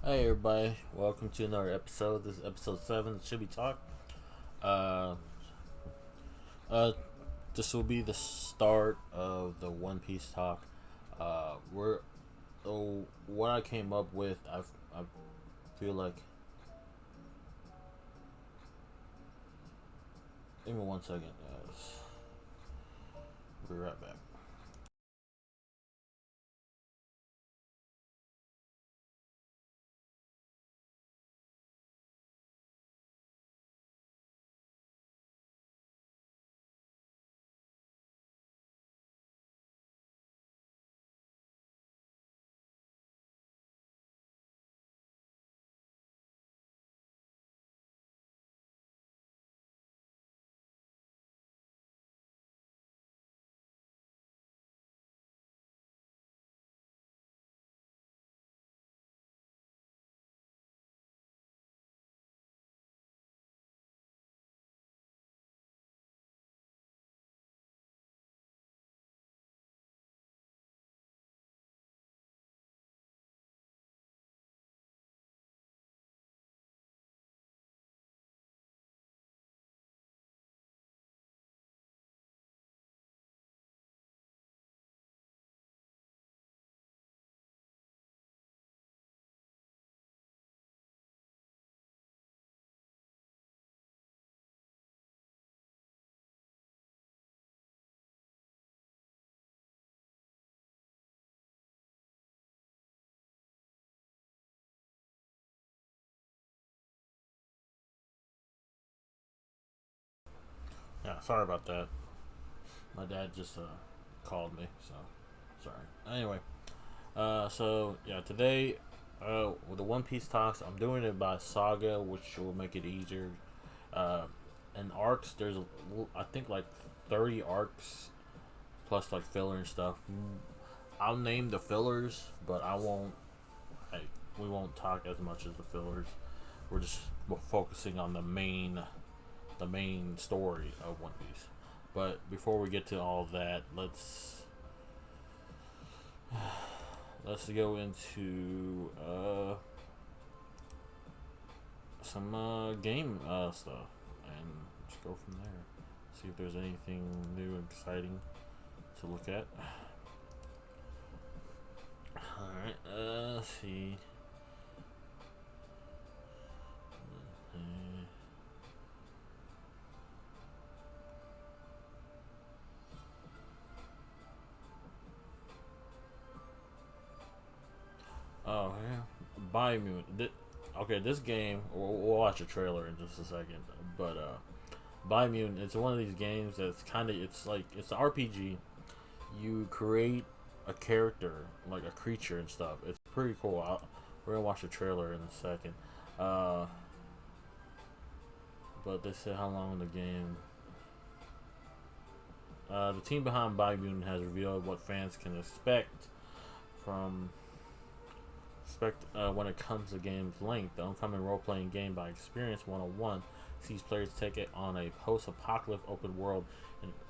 Hey everybody, welcome to another episode. This is episode 7 of Shibby Talk. Uh, uh, this will be the start of the One Piece talk. We're what I came up with. I feel like. Give me 1 second. We'll be right back. Yeah, sorry about that. My dad just called me, so sorry. Anyway, so yeah, today with the One Piece talks, I'm doing it by Saga, which will make it easier. Uh, and arcs, I think like 30 arcs plus like filler and stuff. I'll name the fillers, but I won't. Like, we won't talk as much as the fillers. We're just focusing on the main story of One Piece. But before we get to all of that, let's go into some game stuff and just go from there. See if there's anything new and exciting to look at. Alright, let's see. Oh, yeah. Biomutant. Okay, this game, we'll watch a trailer in just a second. But, Biomutant, it's one of these games that's it's an RPG. You create a character, like a creature and stuff. It's pretty cool. We're gonna watch the trailer in a second. Uh, but they said how long the game. The team behind Biomutant has revealed what fans can from when it comes to game's length. The upcoming role-playing game by Experience 101 sees players take it on a post-apocalyptic open world.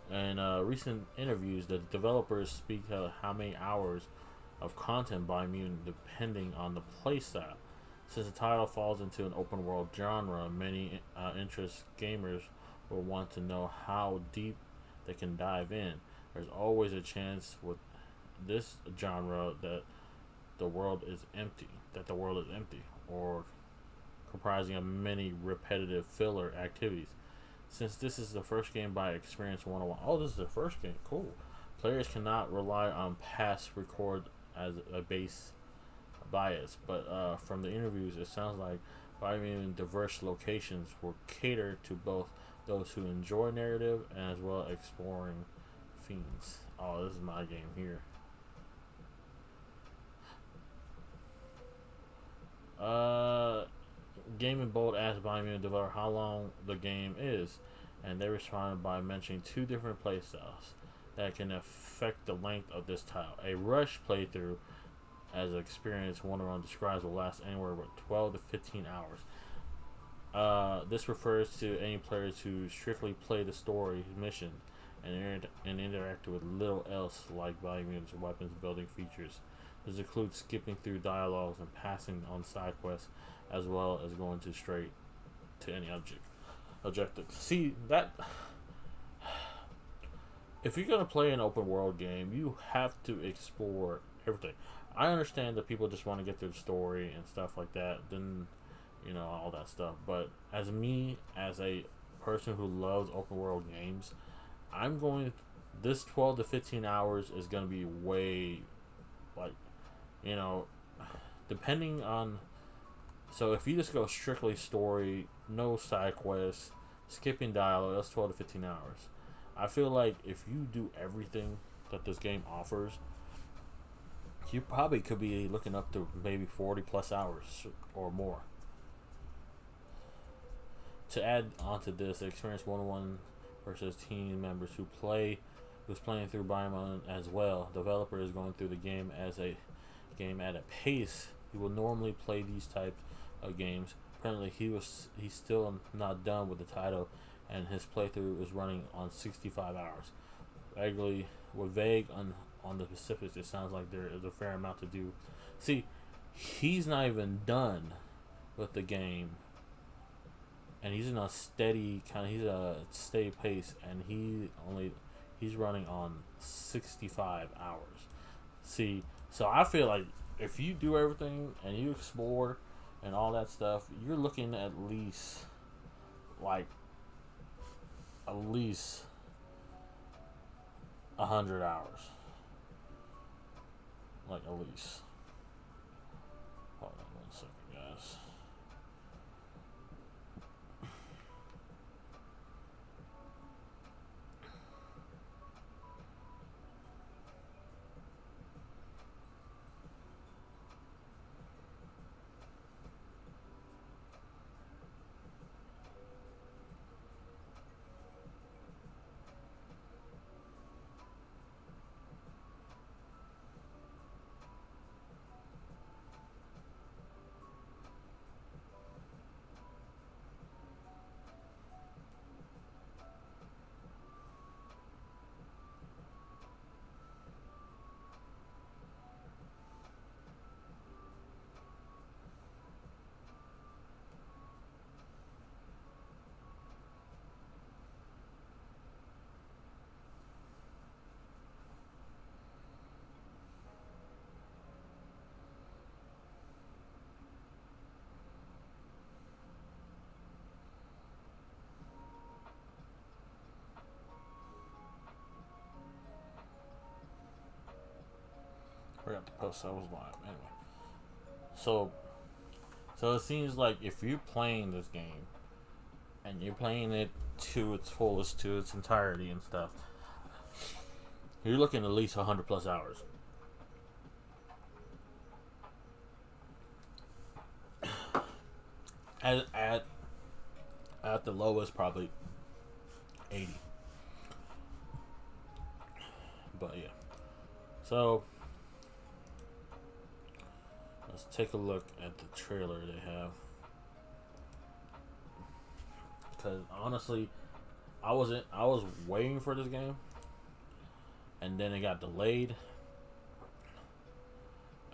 In recent interviews, the developers speak of how many hours of content Biomutant depending on the playstyle. Since the title falls into an open world genre, many interest gamers will want to know how deep they can dive in. There's always a chance with this genre that the world is empty, or comprising of many repetitive filler activities. Since this is the first game by Experience 101, oh, this is the first game, cool. Players cannot rely on past record as a base bias, but from the interviews, it sounds like by even diverse locations will cater to both those who enjoy narrative and as well exploring fiends. Oh, this is my game here. Uh, Game and Bold asked Biomutant developer how long the game is, and they responded by mentioning two different playstyles that can affect the length of this title. A rush playthrough, as Experience 101 describes, will last anywhere from 12 to 15 hours. This refers to any players who strictly play the story mission and interact with little else like Biomutant's weapons building features. This includes skipping through dialogues and passing on side quests, as well as going to straight to any objective. See that if you're gonna play an open world game, you have to explore everything. I understand that people just want to get through the story and stuff like that, then all that stuff. But as me, as a person who loves open world games, I'm going. This 12 to 15 hours is gonna be way, like, you know, depending on. So if you just go strictly story, no side quests, skipping dialogue, that's 12 to 15 hours. I feel like if you do everything that this game offers, you probably could be looking up to maybe 40 plus hours or more. To add onto this, experience one-on-one versus team members who's playing through Biomon as well. Developer is going through the game as a game at a pace you will normally play these types of games. Apparently, he's still not done with the title, and his playthrough is running on 65 hours. Vague on the specifics, it sounds like there is a fair amount to do. See, he's not even done with the game, and he's in a steady pace, and he's running on 65 hours. See, so I feel like if you do everything and you explore and all that stuff, you're looking at least 100 hours. Like, at least. Hold on 1 second, guys. Forgot to post. I was live anyway. So it seems like if you're playing this game and you're playing it to its fullest, to its entirety and stuff, you're looking at least 100 plus hours. At the lowest, probably 80. But yeah. So let's take a look at the trailer they have. Because honestly, I was waiting for this game, and then it got delayed,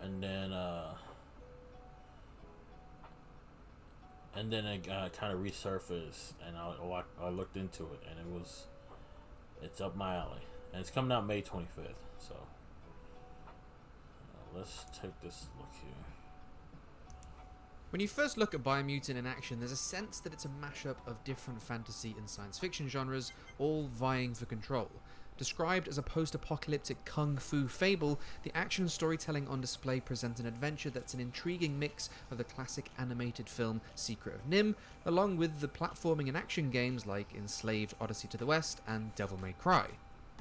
and then it kind of resurfaced, and I looked into it, and it's up my alley, and it's coming out May 25th. So let's take this look here. When you first look at Biomutant in action, there's a sense that it's a mashup of different fantasy and science fiction genres, all vying for control. Described as a post-apocalyptic kung fu fable, the action storytelling on display presents an adventure that's an intriguing mix of the classic animated film Secret of Nim, along with the platforming and action games like Enslaved Odyssey to the West and Devil May Cry.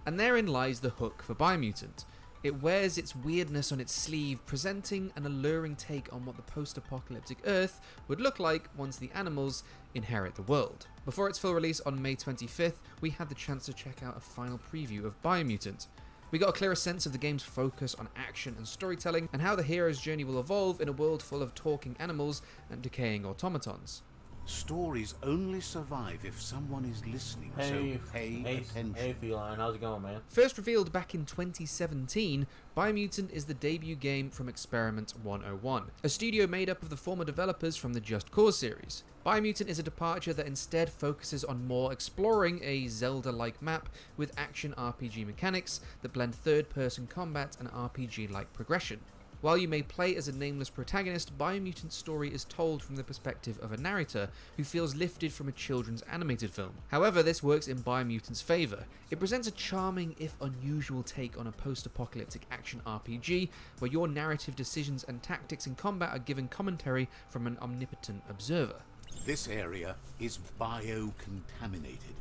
And therein lies the hook for Biomutant. It wears its weirdness on its sleeve, presenting an alluring take on what the post-apocalyptic Earth would look like once the animals inherit the world. Before its full release on May 25th, we had the chance to check out a final preview of Biomutant. We got a clearer sense of the game's focus on action and storytelling, and how the hero's journey will evolve in a world full of talking animals and decaying automatons. Stories only survive if someone is listening, so pay attention. Hey, Feline, how's it going, man? First revealed back in 2017, Biomutant is the debut game from Experiment 101, a studio made up of the former developers from the Just Cause series. Biomutant is a departure that instead focuses on more exploring a Zelda-like map with action RPG mechanics that blend third-person combat and RPG-like progression. While you may play as a nameless protagonist, Biomutant's story is told from the perspective of a narrator who feels lifted from a children's animated film. However, this works in Biomutant's favour. It presents a charming, if unusual, take on a post-apocalyptic action RPG, where your narrative decisions and tactics in combat are given commentary from an omnipotent observer. This area is biocontaminated.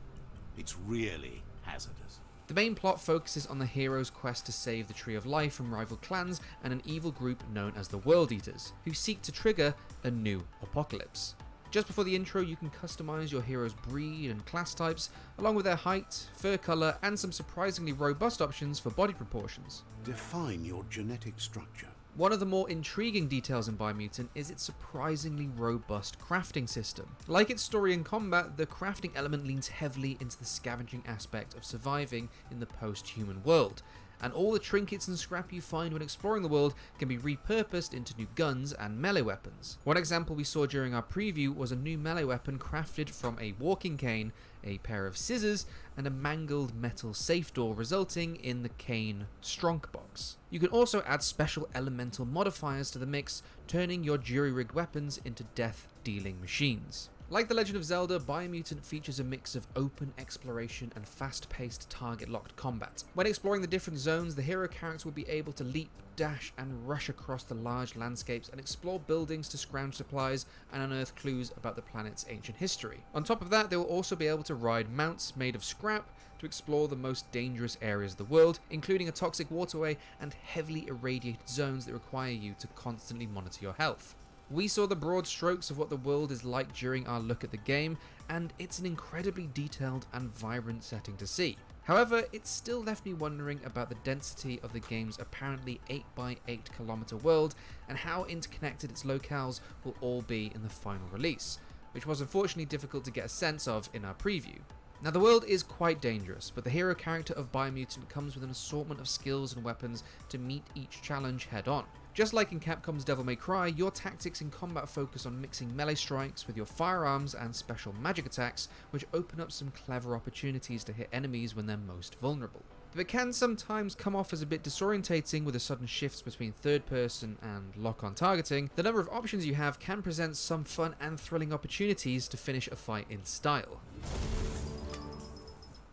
It's really hazardous. The main plot focuses on the hero's quest to save the Tree of Life from rival clans and an evil group known as the World Eaters, who seek to trigger a new apocalypse. Just before the intro, you can customize your hero's breed and class types, along with their height, fur color, and some surprisingly robust options for body proportions. Define your genetic structure. One of the more intriguing details in Biomutant is its surprisingly robust crafting system. Like its story and combat, the crafting element leans heavily into the scavenging aspect of surviving in the post-human world, and all the trinkets and scrap you find when exploring the world can be repurposed into new guns and melee weapons. One example we saw during our preview was a new melee weapon crafted from a walking cane, a pair of scissors, and a mangled metal safe door, resulting in the cane Strong Box. You can also add special elemental modifiers to the mix, turning your jury-rigged weapons into death-dealing machines. Like The Legend of Zelda, Biomutant features a mix of open exploration and fast-paced target-locked combat. When exploring the different zones, the hero character will be able to leap, dash, and rush across the large landscapes and explore buildings to scrounge supplies and unearth clues about the planet's ancient history. On top of that, they will also be able to ride mounts made of scrap to explore the most dangerous areas of the world, including a toxic waterway and heavily irradiated zones that require you to constantly monitor your health. We saw the broad strokes of what the world is like during our look at the game, and it's an incredibly detailed and vibrant setting to see. However, it still left me wondering about the density of the game's apparently 8x8 kilometer world and how interconnected its locales will all be in the final release, which was unfortunately difficult to get a sense of in our preview. Now, the world is quite dangerous, but the hero character of Biomutant comes with an assortment of skills and weapons to meet each challenge head on. Just like in Capcom's Devil May Cry, your tactics in combat focus on mixing melee strikes with your firearms and special magic attacks, which open up some clever opportunities to hit enemies when they're most vulnerable. Though it can sometimes come off as a bit disorientating with the sudden shifts between third person and lock-on targeting, the number of options you have can present some fun and thrilling opportunities to finish a fight in style.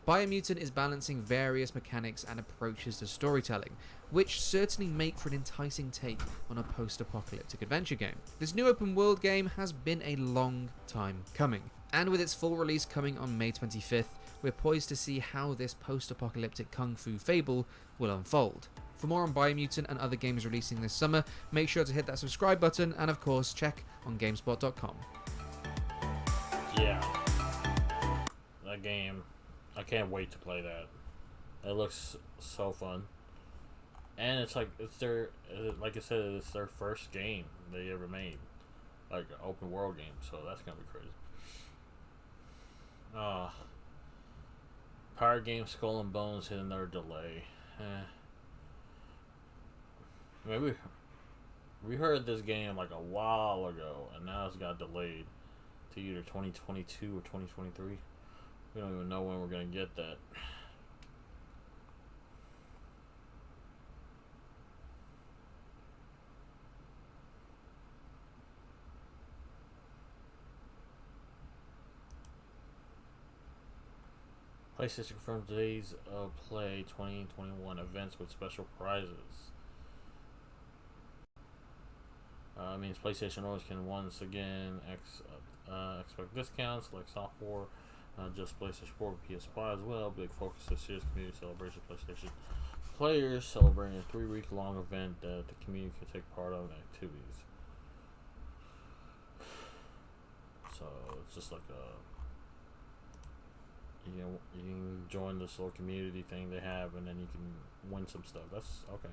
Biomutant is balancing various mechanics and approaches to storytelling, which certainly make for an enticing take on a post-apocalyptic adventure game. This new open world game has been a long time coming, and with its full release coming on May 25th, we're poised to see how this post-apocalyptic kung fu fable will unfold. For more on Biomutant and other games releasing this summer, make sure to hit that subscribe button and of course check on GameSpot.com. Yeah. That game, I can't wait to play that. It looks so fun. And it's like, like I said, it's their first game they ever made. Like an open world game, so that's gonna be crazy. Pirate Game Skull and Bones hit another delay. Maybe we heard this game like a while ago, and now it's got delayed to either 2022 or 2023. We don't even know when we're gonna get that. PlayStation confirmed Days of Play 2021 events with special prizes. Means PlayStation owners can once again expect discounts like software, just PlayStation 4, PS5 as well. Big focus this year's community celebration. PlayStation players celebrating a 3-week-long event that the community can take part of and activities. So it's just like you can join this little community thing they have, and then you can win some stuff. That's okay.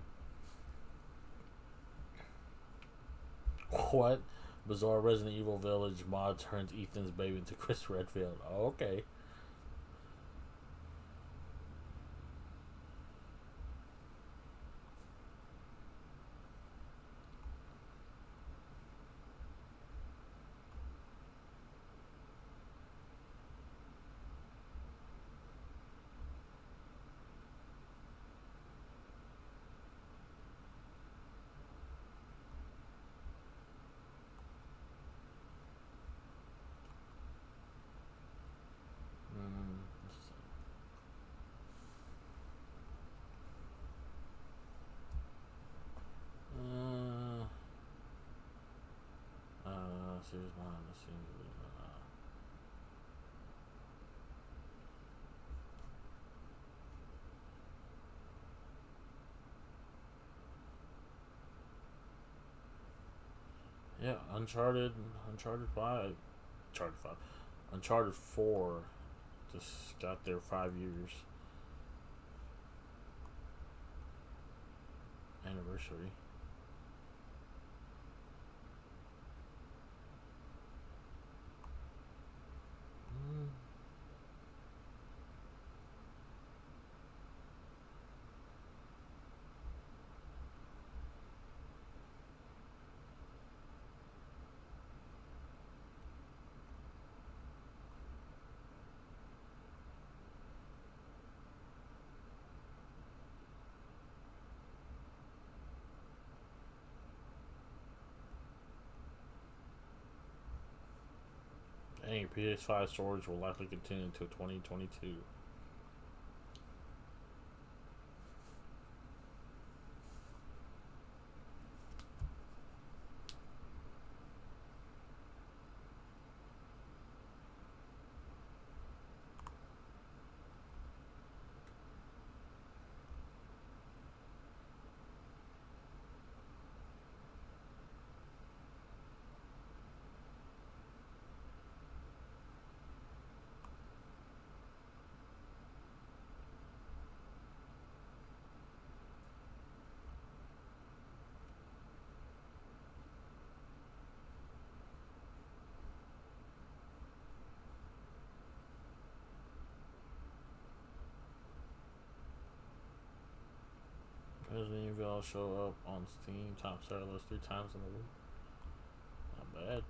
What? Bizarre Resident Evil Village mod turns Ethan's baby into Chris Redfield. Oh, okay. Series behind the scenes. Yeah, Uncharted 5, Uncharted 4 just got their 5 years anniversary. Dang, PS5 storage will likely continue until 2022. Resident Evil show up on Steam top seller list 3 times in a week. Not bad.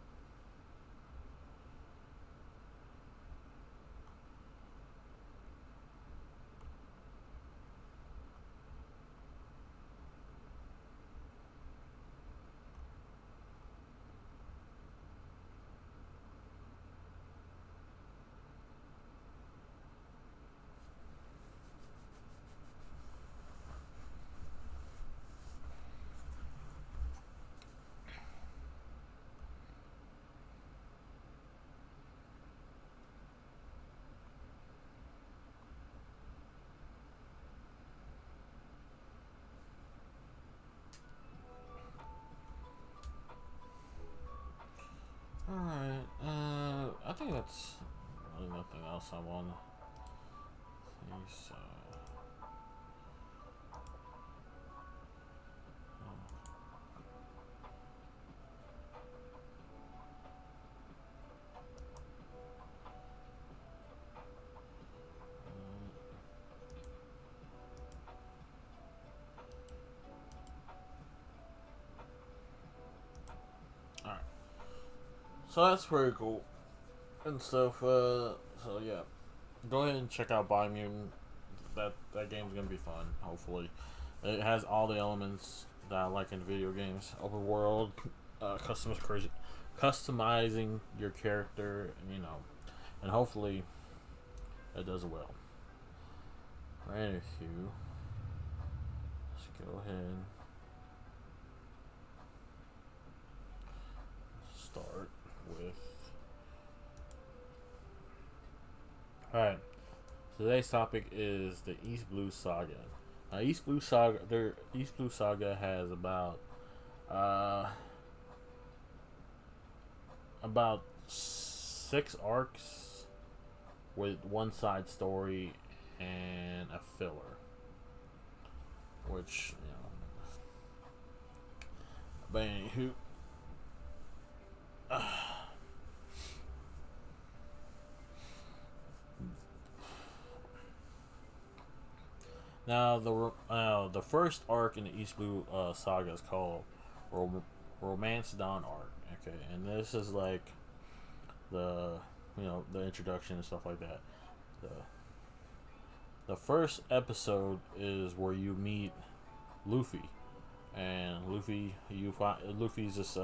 Alright, I think that's really nothing else I want to see, so... Alright. So that's pretty cool. And stuff, so yeah. Go ahead and check out Biomutant. That game's gonna be fun, hopefully. It has all the elements that I like in video games. Open world, customizing your character, and hopefully it does well. Anywho, let's go ahead and start with... Alright, today's topic is the East Blue Saga. East Blue Saga has about 6 arcs with one side story and a filler, which but anywho, Now the first arc in the East Blue saga is called Romance Dawn arc. Okay, and this is like the the introduction and stuff like that. The the first episode is where you meet Luffy, and Luffy's this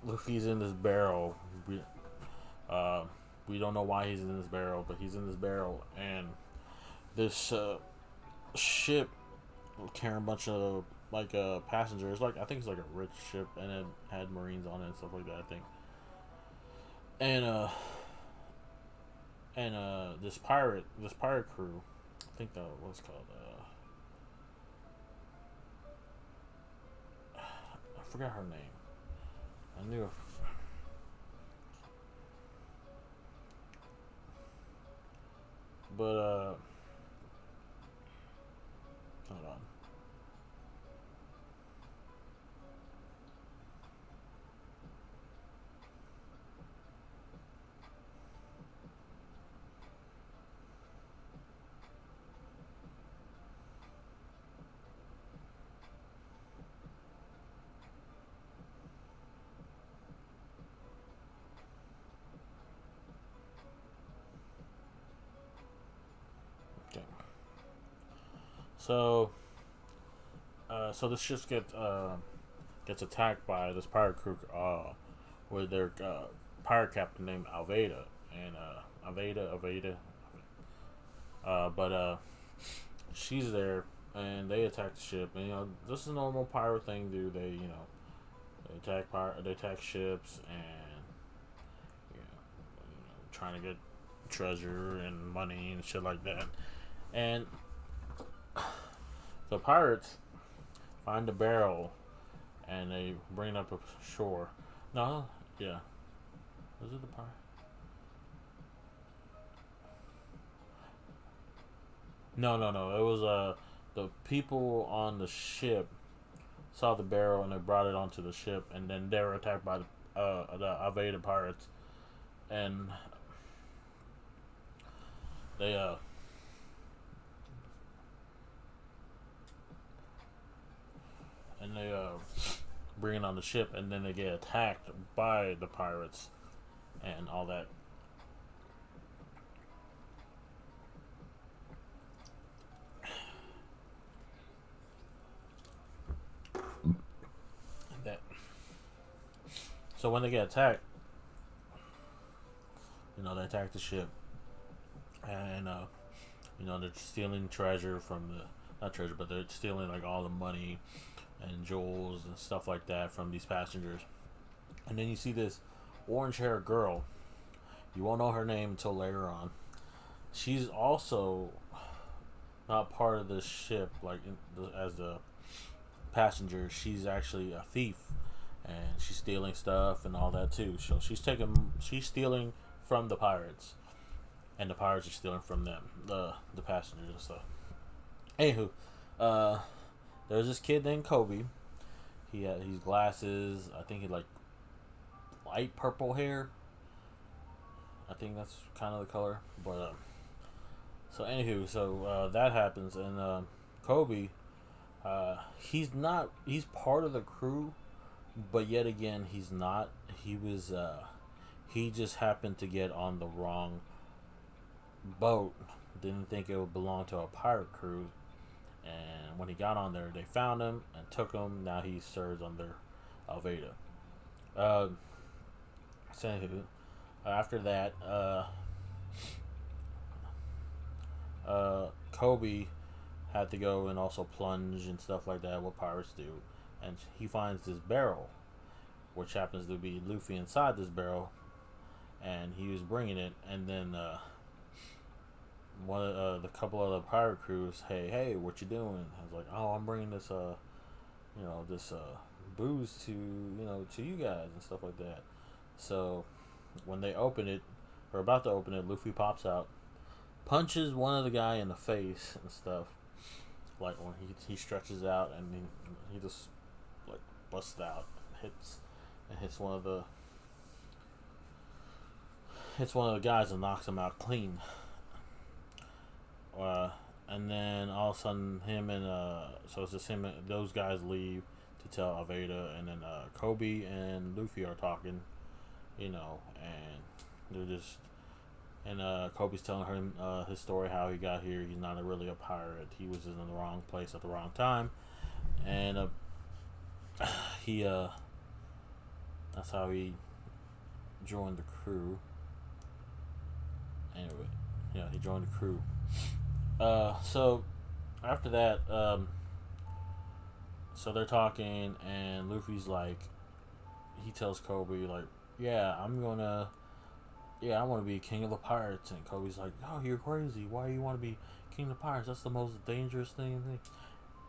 Luffy's in this barrel. Uh, we don't know why he's in this barrel, but he's in this barrel, and this ship carrying a bunch of passengers. Like I think it's like a rich ship, and it had Marines on it and stuff like that. I think, and this pirate crew. I think that what's called. I forgot her name. I knew. But hold on. Okay. So this ship gets attacked by this pirate crew with their pirate captain named Alveda and Aveda. But she's there and they attack the ship, and this is a normal pirate thing. They attack ships and trying to get treasure and money and shit like that, and the pirates find a barrel and they bring it up ashore. No, yeah, was it the pirate? No. It was the people on the ship saw the barrel and they brought it onto the ship, and then they were attacked by the Aveda pirates, and they bring it on the ship, and then they get attacked by the pirates and all that. So when they get attacked, they attack the ship, and they're stealing treasure from not treasure, but they're stealing like all the money and jewels and stuff like that from these passengers. And then you see this orange-haired girl. You won't know her name until later on. She's also not part of this ship, as the passenger. She's actually a thief, and she's stealing stuff and all that too. So she's stealing from the pirates, and the pirates are stealing from them, the passengers and stuff. Anywho, there's this kid named Kobe. He's glasses. I think he like light purple hair. I think that's kind of the color. But that happens, and Kobe, he's part of the crew, but yet again he's not. He just happened to get on the wrong boat. Didn't think it would belong to a pirate crew. And when he got on there, they found him and took him. Now he serves under Alveda. After that, Kobe had to go and also plunge and stuff like that, what pirates do. And he finds this barrel, which happens to be Luffy inside this barrel. And he was bringing it, and then one of the couple of the pirate crews, hey, what you doing? I was like, oh, I'm bringing this booze to you guys and stuff like that. So when they open it, or about to open it, Luffy pops out, punches one of the guy in the face and stuff. Like when he stretches out, and he just like busts out, hits, and hits one of the guys and knocks him out clean. Uh, and then all of a sudden, so it's just him. Those guys leave to tell Aveda, and then Kobe and Luffy are talking, and they're just. And Kobe's telling her his story, how he got here. He's not really a pirate. He was in the wrong place at the wrong time, and he that's how he joined the crew. Anyway, yeah, he joined the crew. So after that, so they're talking, and Luffy's like, he tells Kobe like, yeah, I want to be king of the pirates. And Kobe's like, oh, you're crazy. Why do you want to be king of the pirates? That's the most dangerous thing.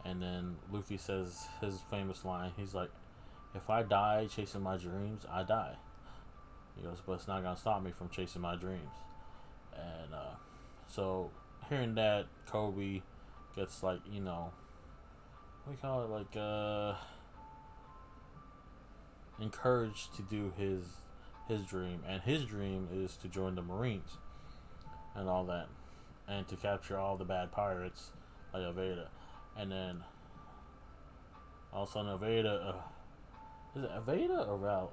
And then Luffy says his famous line. He's like, if I die chasing my dreams, I die. He goes, but it's not going to stop me from chasing my dreams. And so hearing that, Kobe gets like, what do you call it? Like, encouraged to do his dream, and his dream is to join the Marines and all that, and to capture all the bad pirates like Aveda. And then all of a sudden Aveda, is it Aveda or Val?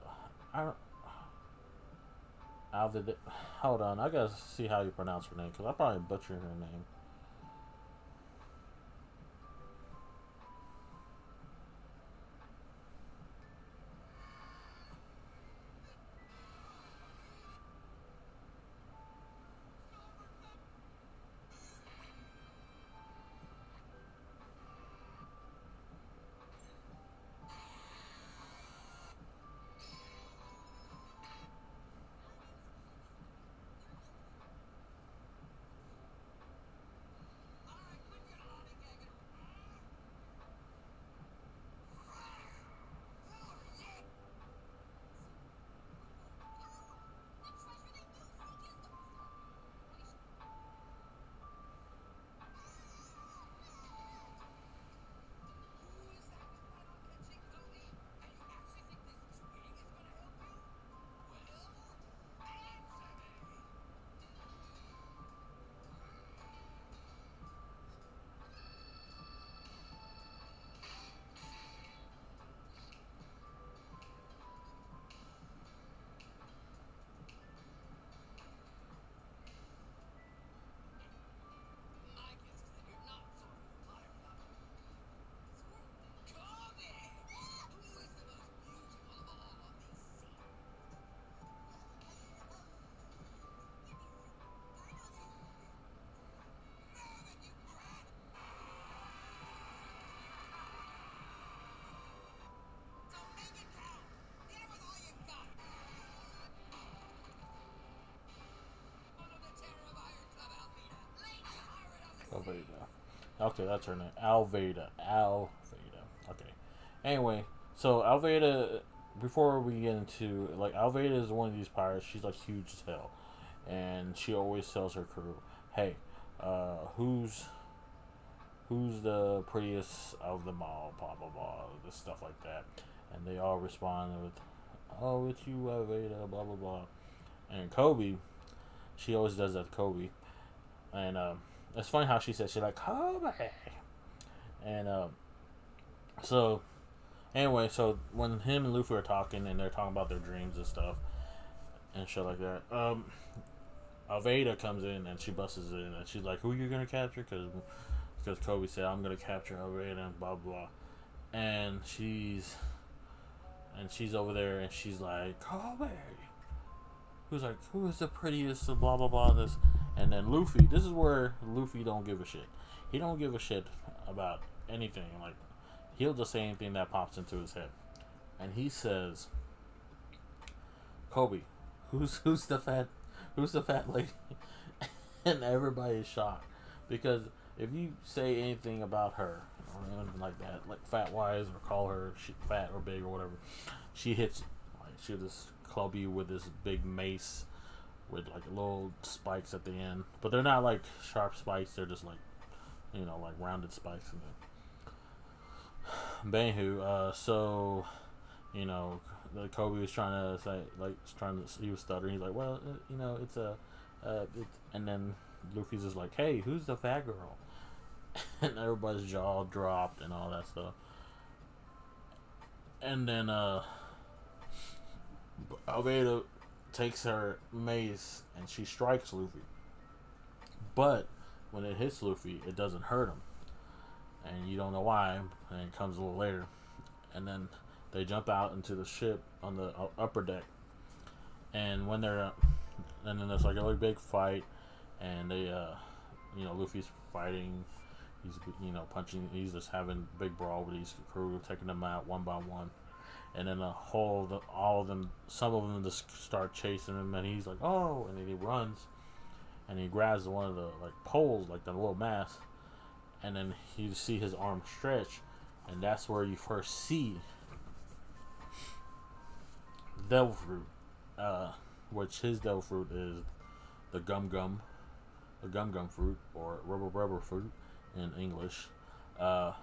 I don't. Alvida. Hold on, I gotta see how you pronounce her name, because I probably butchered her name. Alveda. Okay, that's her name. Alveda. Okay. Anyway, so Alveda, before we get into, like, Alveda is one of these pirates. She's like huge as hell, and she always tells her crew, "Hey, who's the prettiest of them all?" Blah blah blah, this stuff like that, and they all respond with, "Oh, it's you, Alveda." Blah blah blah, and Kobe, she always does that to Kobe, and it's funny how she said, she's like, Kobe. And so anyway, so when him and Luffy are talking, and they're talking about their dreams and stuff and shit like that, Aveda comes in and she busts in, and she's like, who you gonna capture? Because Kobe said, I'm gonna capture Aveda and blah blah. And she's over there, and she's like, Kobe. Who's like, who is the prettiest? Blah blah blah. This, and then Luffy. This is where Luffy don't give a shit. He don't give a shit about anything. Like, he'll just say anything that pops into his head. And he says, Kobe, who's the fat lady? And everybody is shocked, because if you say anything about her or anything like that, like fat wise, or call her fat or big or whatever, she hits you. Like, she'll just club you with this big mace with like little spikes at the end, but they're not like sharp spikes. They're just like, like rounded spikes. And then, Banhu, so the Kobe was trying to say, like, he was stuttering. He's like, well, it's and then Luffy's just like, hey, who's the fat girl? And everybody's jaw dropped and all that stuff. And then Almeida takes her mace and she strikes Luffy. But when it hits Luffy, it doesn't hurt him. And you don't know why, and it comes a little later. And then they jump out into the ship on the upper deck. And when they're and then there's like a really big fight, and they Luffy's fighting, he's punching, he's just having a big brawl with these crew, taking them out one by one. And then all of them, some of them just start chasing him, and he's like, oh, and then he runs and he grabs one of the like poles, like the little mast, and then you see his arm stretch, and that's where you first see devil fruit, which his devil fruit is the gum gum fruit, or rubber fruit in English. Well,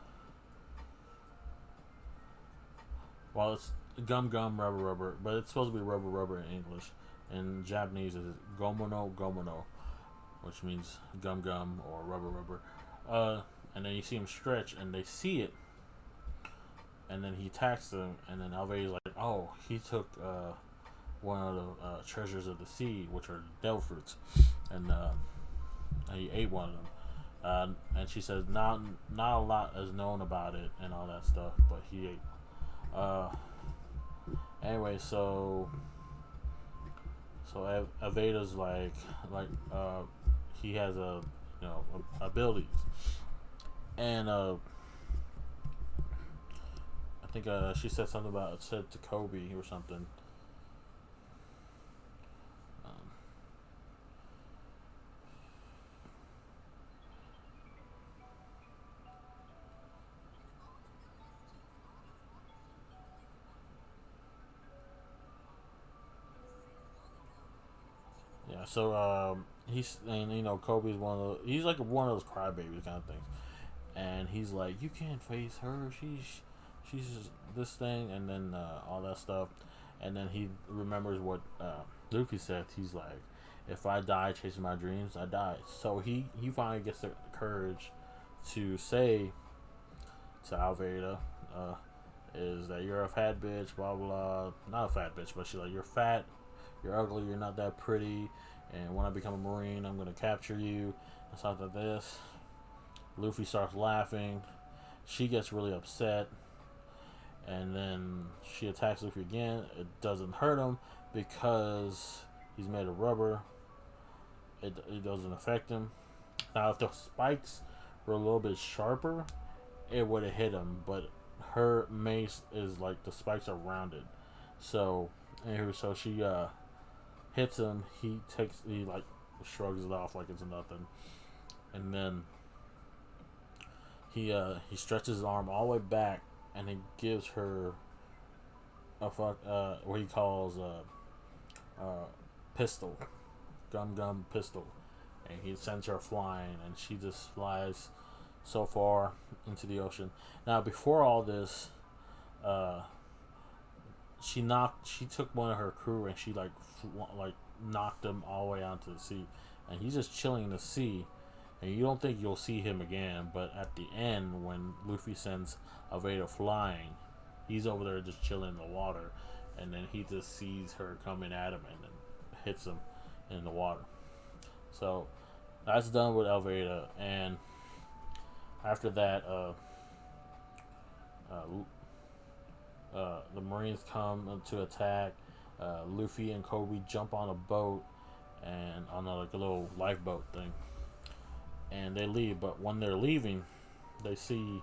it's gum rubber, but it's supposed to be rubber in English. In Japanese, it's gomono, which means gum or rubber. And then you see him stretch, and they see it, and then he attacks them, and then Alvei's like, oh, he took one of the treasures of the sea, which are devil fruits, and he ate one of them. And she says not a lot is known about it and all that stuff, but he ate. Anyway, so Aveda's like he has abilities, and I think she said something about said to Kobe or something. Yeah, so he's, and Kobe's he's like one of those crybabies kind of things, and he's like, you can't face her, she's this thing, and then all that stuff, and then he remembers what Luffy said. He's like, if I die chasing my dreams, I die. So he finally gets the courage to say to Alveda, is that you're a fat bitch, blah blah. Not a fat bitch, but she's like, you're fat, you're ugly, you're not that pretty, and when I become a Marine, I'm gonna capture you, and stuff like this. Luffy starts laughing. She gets really upset, and then she attacks Luffy again. It doesn't hurt him because he's made of rubber. It doesn't affect him. Now, if the spikes were a little bit sharper, it would have hit him, but her mace is like, the spikes are rounded. So, anyway, so she hits him. He like shrugs it off like it's nothing, and then he stretches his arm all the way back, and he gives her what he calls pistol, gum pistol, and he sends her flying, and she just flies so far into the ocean. Now, before all this, she took one of her crew, and she knocked him all the way onto the sea, and he's just chilling in the sea, and you don't think you'll see him again. But at the end, when Luffy sends Aveda flying, he's over there just chilling in the water, and then he just sees her coming at him and then hits him in the water. So that's done with Alveda, and after that, the Marines come to attack. Luffy and Kobe jump on a boat, and on a little lifeboat thing, and they leave. But when they're leaving, they see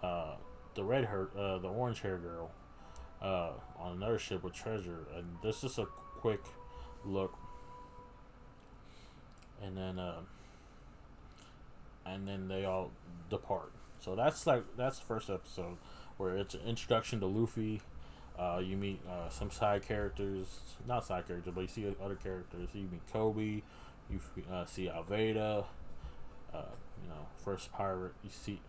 the orange hair girl on another ship with treasure, and this is just a quick look, and then they all depart. So that's the first episode, where it's an introduction to Luffy. You meet some side characters, not side characters, but you see other characters. You meet Kobe, you see Alveda, first pirate you see,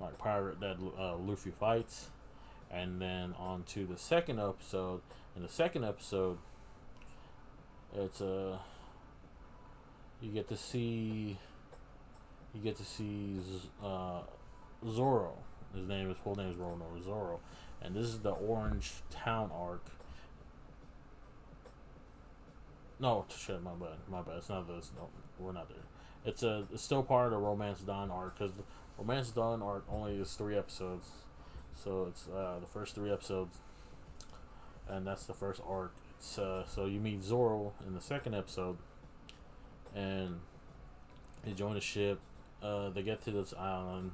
like pirate that Luffy fights, and then on to the second episode. In the second episode, it's you get to see Zoro. His full name is Rono Zoro, and this is the Orange Town arc. No, shit, my bad. It's not this. No, we're not there. It's still part of the Romance Dawn arc, because the Romance Dawn arc only is 3 episodes, so it's the first 3 episodes, and that's the first arc. It's so you meet Zoro in the second episode, and they join a ship. They get to this island,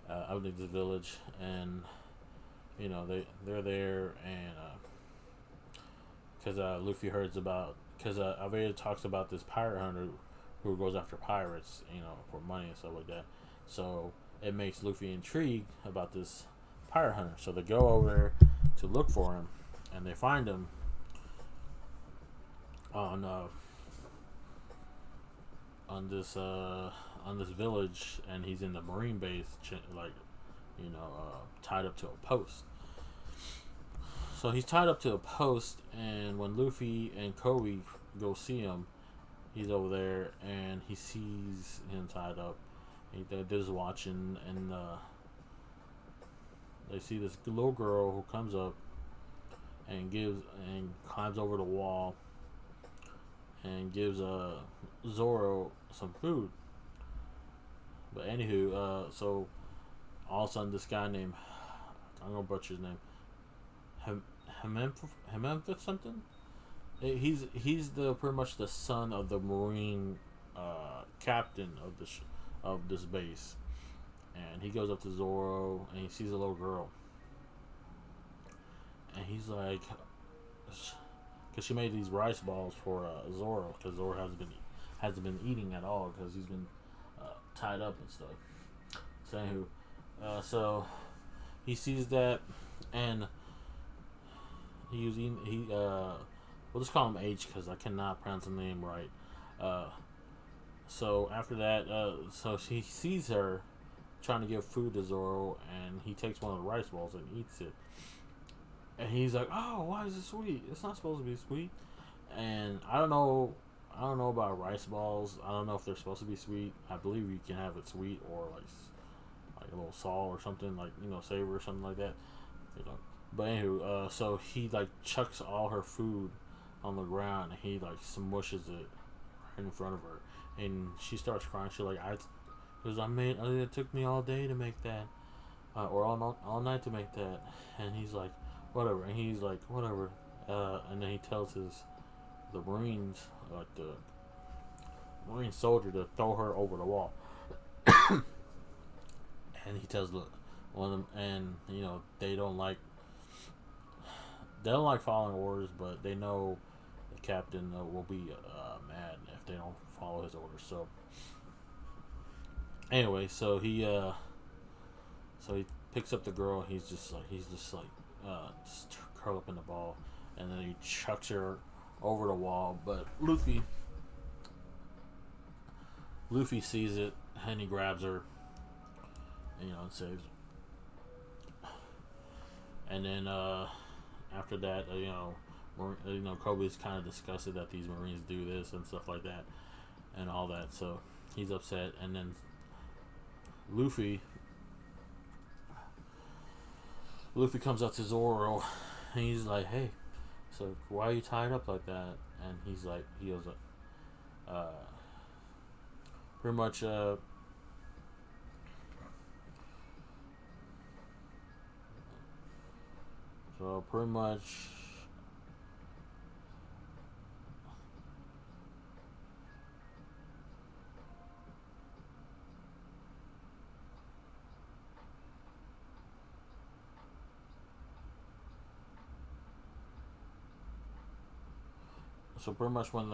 out in this village, and you know they're there, and because Luffy hears about, because Aveda talks about this pirate hunter who goes after pirates, you know, for money and stuff like that. So it makes Luffy intrigued about this pirate hunter. So they go over there to look for him, and they find him on this village, and he's in the marine base, like, you know, tied up to a post. So he's tied up to a post, and when Luffy and Kobe go see him, he's over there, and he sees him tied up. They're just watching, and they see this little girl who comes up and climbs over the wall and gives Zoro some food. But anywho, so all of a sudden this guy named, I'm gonna butcher his name, Hememphis something. He's the pretty much the son of the marine captain of this base, and he goes up to Zoro and he sees a little girl, and he's like, because she made these rice balls for Zoro, because Zoro hasn't been eating at all because he's been tied up and stuff. So anywho, so he sees that, and we'll just call him H because I cannot pronounce the name right. So after that, so she sees her trying to give food to Zoro, and he takes one of the rice balls and eats it. And he's like, "Oh, why is it sweet? It's not supposed to be sweet." And I don't know about rice balls. I don't know if they're supposed to be sweet. I believe you can have it sweet or like a little salt or something, like, you know, savor or something like that. You know. But anywho, so he like chucks all her food on the ground, and he like smushes it right in front of her, and she starts crying. She's like, it took me all day to make that, or all night to make that. And he's like, whatever. And he's like, whatever. And then he tells the Marines, like the Marine soldier, to throw her over the wall. And he tells one of them, and you know they don't like following orders, but they know the captain will be mad if they don't follow his orders. So anyway, so he picks up the girl. He's just curled up in the ball, and then he chucks her over the wall. But Luffy sees it, and he grabs her, you know, and saves her. And then after that, Kobe's kind of disgusted that these Marines do this and stuff like that, and all that. So he's upset, and then Luffy comes up to Zoro, and he's like, "Hey, so why are you tied up like that?" And he goes, pretty much, so pretty much. So pretty much when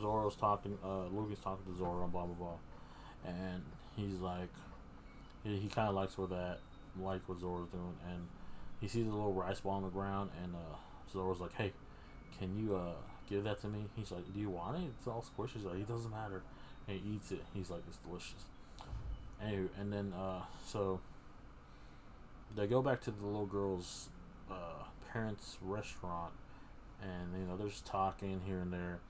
Zoro's talking, Luffy's talking to Zoro and blah blah blah, and he's like, he kind of likes what Zoro's doing, and he sees a little rice ball on the ground, and Zoro's like, "Hey, can you give that to me?" He's like, "Do you want it? It's all squishy." He's like, "It doesn't matter," and he eats it. He's like, "It's delicious." Anyway, and then so they go back to the little girl's parents' restaurant, and they're just talking here and there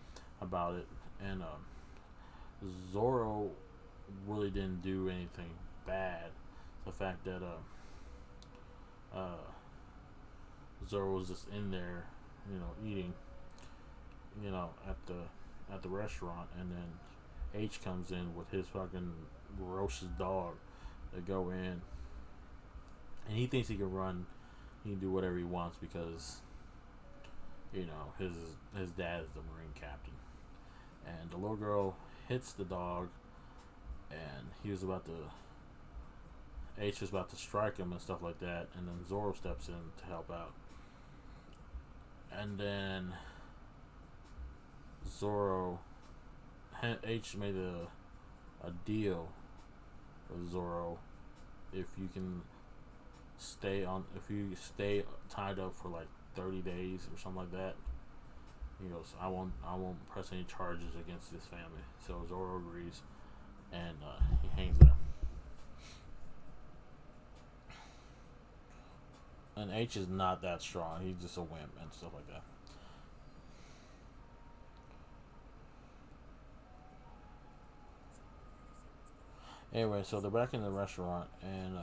about it. And Zoro really didn't do anything bad. The fact that Zoro was just in there, eating, at the restaurant, and then H comes in with his fucking ferocious dog. They go in, and he thinks he can run, he can do whatever he wants because, his dad is the Marine captain. And the little girl hits the dog, and H was about to strike him and stuff like that, and then Zoro steps in to help out. And then H made a deal with Zoro. If you stay tied up for like 30 days or something like that, he goes, I won't press any charges against this family. So Zoro agrees, and he hangs there. And H is not that strong. He's just a wimp and stuff like that. Anyway, so they're back in the restaurant, and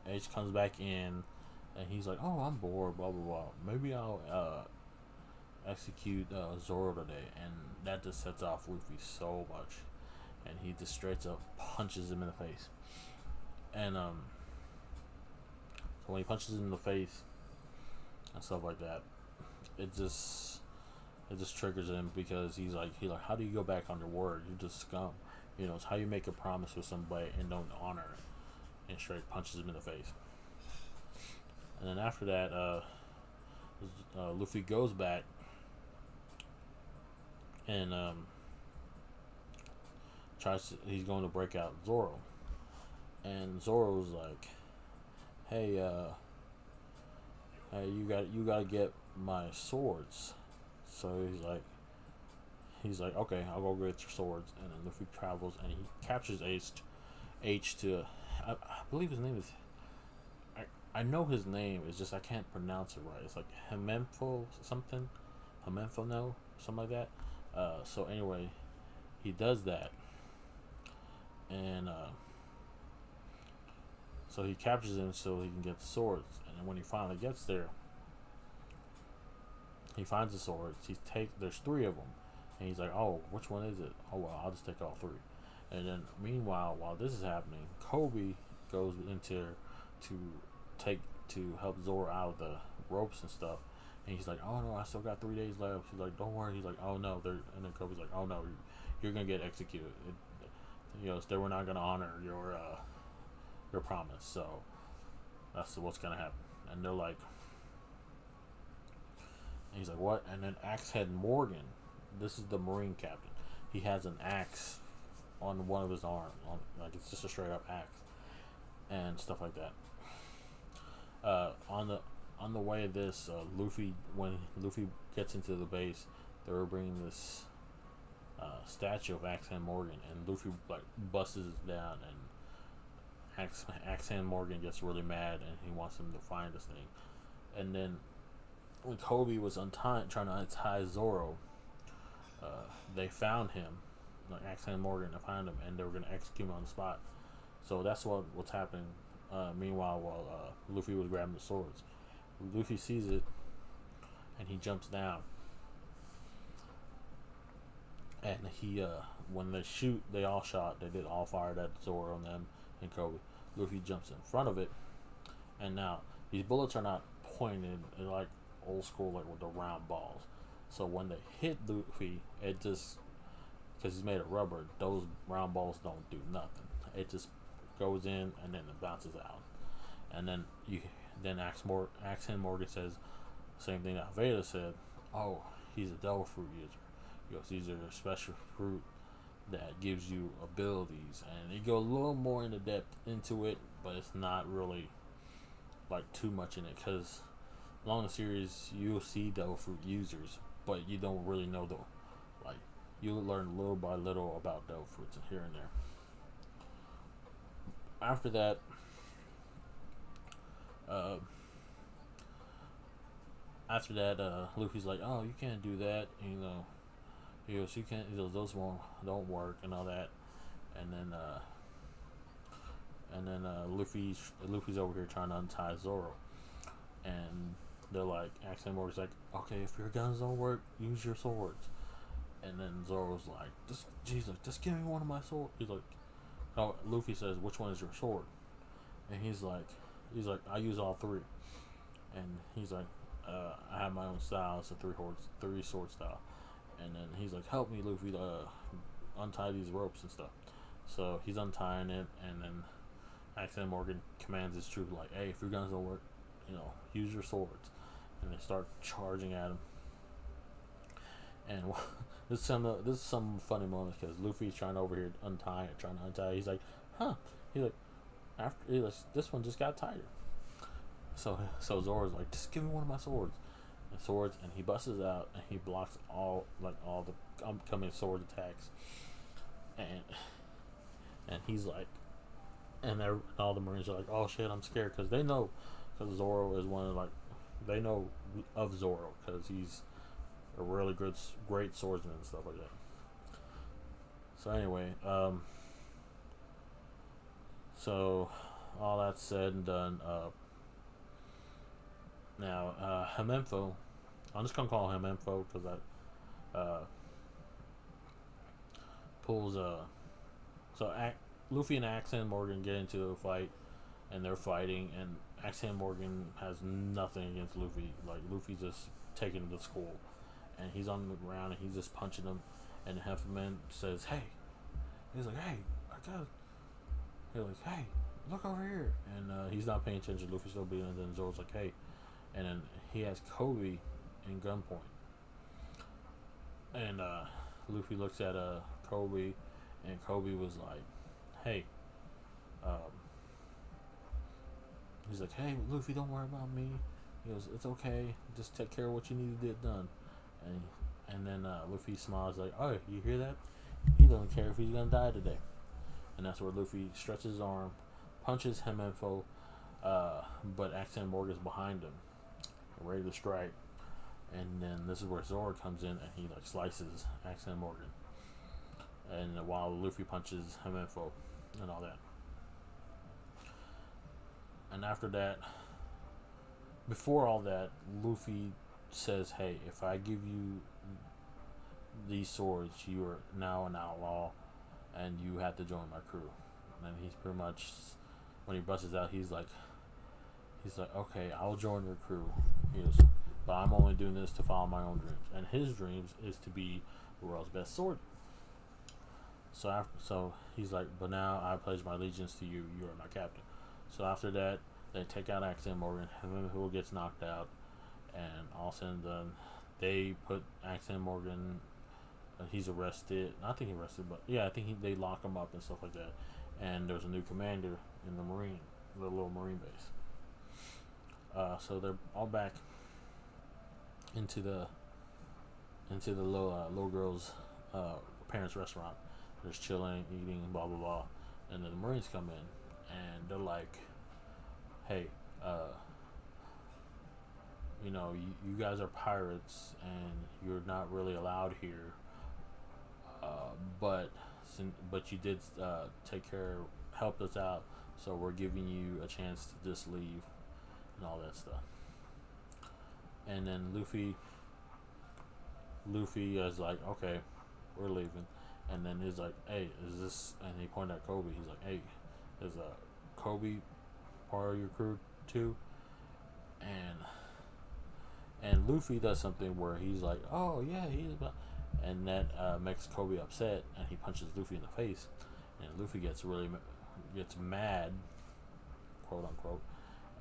H comes back in, and he's like, "Oh, I'm bored. Blah blah blah. Maybe I'll execute Zoro today." And that just sets off Luffy so much, and he just straight up punches him in the face. And so when he punches him in the face and stuff like that, it just triggers him, because he's like, how do you go back on your word? You're just scum. It's how you make a promise with somebody and don't honor it. And straight punches him in the face. And then after that, Luffy goes back and he's going to break out Zoro. And Zoro's like, hey, you gotta get my swords. So he's like, okay, I'll go get your swords. And then Luffy travels, and he captures H to, I believe his name is, I know his name, it's just I can't pronounce it right. It's like Hamenfo something, Hamenfono, something like that. So anyway, he does that, and so he captures him so he can get the swords. And then when he finally gets there, he finds the swords. There's 3 of them, and he's like, "Oh, which one is it? Oh well, I'll just take all 3." And then meanwhile, while this is happening, Kobe goes into to help Zoro out of the ropes and stuff. And he's like, "Oh no, I still got 3 days left." He's like, "Don't worry." He's like, "Oh no," and then Kobe's like, "Oh no, you're gonna get executed. They were not gonna honor your promise. So that's what's gonna happen." And they're like, and he's like, "What?" And then Axehead Morgan, this is the Marine captain. He has an axe on one of his arms, like it's just a straight up axe and stuff like that. On the way of this, when Luffy gets into the base, they were bringing this statue of Axehead Morgan, and Luffy like busts it down, and Axehead Morgan gets really mad, and he wants him to find this thing. And then when Kobe was trying to untie Zoro, they found him, like Axehead Morgan, to find him, and they were going to execute him on the spot. So that's what's happening. Meanwhile, while Luffy was grabbing the swords, Luffy sees it, and he jumps down. And he, when they shoot, they all shot. They did all fired at Zoro and them and Kobe. Luffy jumps in front of it, and now these bullets are not pointed. They're like old school, like with the round balls. So when they hit Luffy, it just, because he's made of rubber, those round balls don't do nothing. It just goes in and then it bounces out. And then Axehead Morgan says the same thing that Veda said. Oh, he's a devil fruit user. He goes, these are a special fruit that gives you abilities, and you go a little more into depth into it, but it's not really like too much in it, because along the series you'll see devil fruit users, but you don't really know you'll learn little by little about devil fruits here and there. After that, Uh, After that, Luffy's like, "Oh, you can't do that." And, he goes, "You can't." He goes, "Those won't don't work," and all that. And then, Luffy's over here trying to untie Zoro, and they're like, Accent Morgan's like, "Okay, if your guns don't work, use your swords." And then Zoro's like, just give me one of my swords." He's like, "Oh," Luffy says, "Which one is your sword?" And he's like, "I use all three." And he's like, "I have my own style. It's a three sword style." And then he's like, "Help me, Luffy, untie these ropes and stuff." So he's untying it, and then Accent Morgan commands his troop like, "Hey, if your guns don't work, use your swords." And they start charging at him. And this is some funny moments because Luffy's trying to over here trying to untie. He's like, "Huh?" He's like, "This one just got tighter." So Zoro's like, "Just give me one of my swords," and he busts out and he blocks all the upcoming sword attacks. And he's like, and all the Marines are like, "Oh shit, I'm scared," because they know, because Zoro is one of they know of Zoro because he's a really great swordsman and stuff like that. So anyway, so all that said and done, now Hemempho, I'm just gonna call him Hemempho because that pulls Luffy and Accent Morgan get into a fight, and they're fighting, and Accent Morgan has nothing against Luffy. Like, Luffy's just taking him to school, and he's on the ground and he's just punching him. And Hefferman says, "Hey," he's like, "Hey, I got." He's like, "Hey, look over here," and he's not paying attention. Luffy's still beating, and then Zoro's like, "Hey," and then he has Kobe in gunpoint, and Luffy looks at Kobe, and Kobe was like, "Hey," um, he's like, "Hey, Luffy, don't worry about me." He goes, "It's okay. Just take care of what you need to get done." And then Luffy smiles like, "Oh, you hear that? He doesn't care if he's gonna die today." And that's where Luffy stretches his arm, punches Hemempho, but Accent Morgan's behind him, ready to strike. And then this is where Zoro comes in and he slices Accent Morgan. And while Luffy punches Hemempho and all that. And after that, before all that, Luffy says, "Hey, if I give you these swords, you are now an outlaw, and you have to join my crew." And he's pretty much, when he busts out, he's like, "Okay, I'll join your crew." He goes, "But I'm only doing this to follow my own dreams." And his dreams is to be the world's best sword. So he's like, "But now I pledge my allegiance to you. You are my captain." So after that, they take out Accent Morgan. Who gets knocked out, and all said and done, they put Accent Morgan. He's arrested. I think he arrested, but yeah, I think they lock him up and stuff like that. And there's a new commander in the little Marine base. So they're all back into the little girl's parents' restaurant. They're just chilling, eating, blah blah blah, and then the Marines come in, and they're like, "Hey, you guys are pirates, and you're not really allowed here. But you did help us out, so we're giving you a chance to just leave and all that stuff." And then Luffy is like, "Okay, we're leaving." And then he's like, "Hey, is this?" And he pointed at Kobe. He's like, "Hey, is Kobe part of your crew too?" And Luffy does something where he's like, "Oh yeah, he's about," and that makes Kobe upset, and he punches Luffy in the face, and Luffy gets mad, quote unquote,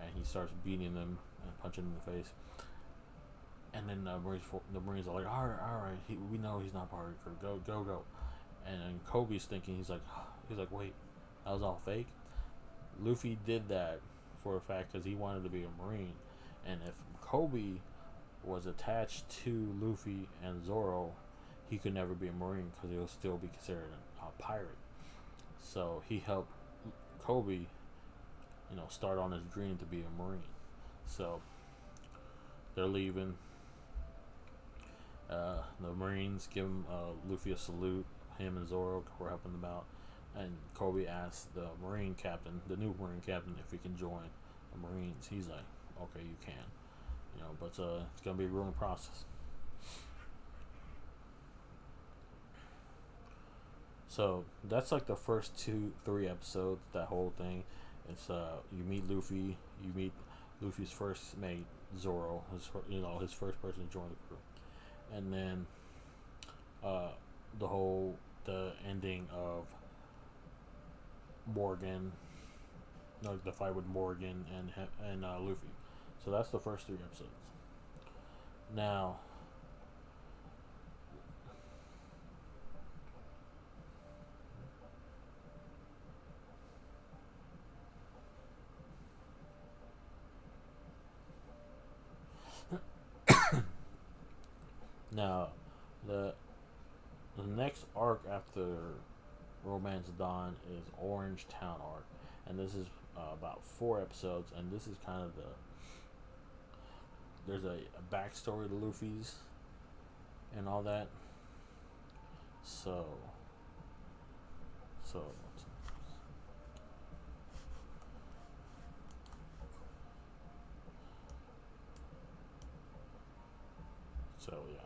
and he starts beating them and punching him in the face. And then the Marines are like, "All right, we know he's not part of your crew. Go." And then Kobe's thinking, he's like, "Wait, that was all fake." Luffy did that for a fact because he wanted to be a Marine, and if Kobe was attached to Luffy and Zoro, he could never be a Marine because he'll still be considered a pirate. So he helped Kobe start on his dream to be a Marine. So they're leaving. The Marines give Luffy a salute. Him and Zoro were helping them out, and Kobe asked the Marine captain, the new Marine captain, if he can join the Marines. He's like, "Okay, you can." But it's gonna be a grueling process. So that's like the first 2-3 episodes. That whole thing. It's you meet Luffy. You meet Luffy's first mate, Zoro. His first person to join the crew, and then the ending of Morgan, like the fight with Morgan and Luffy. So that's the first 3 episodes. Now, now the next arc after Romance Dawn is Orange Town arc, and this is about 4 episodes, and this is kind of there's a backstory to Luffy's and all that. So yeah.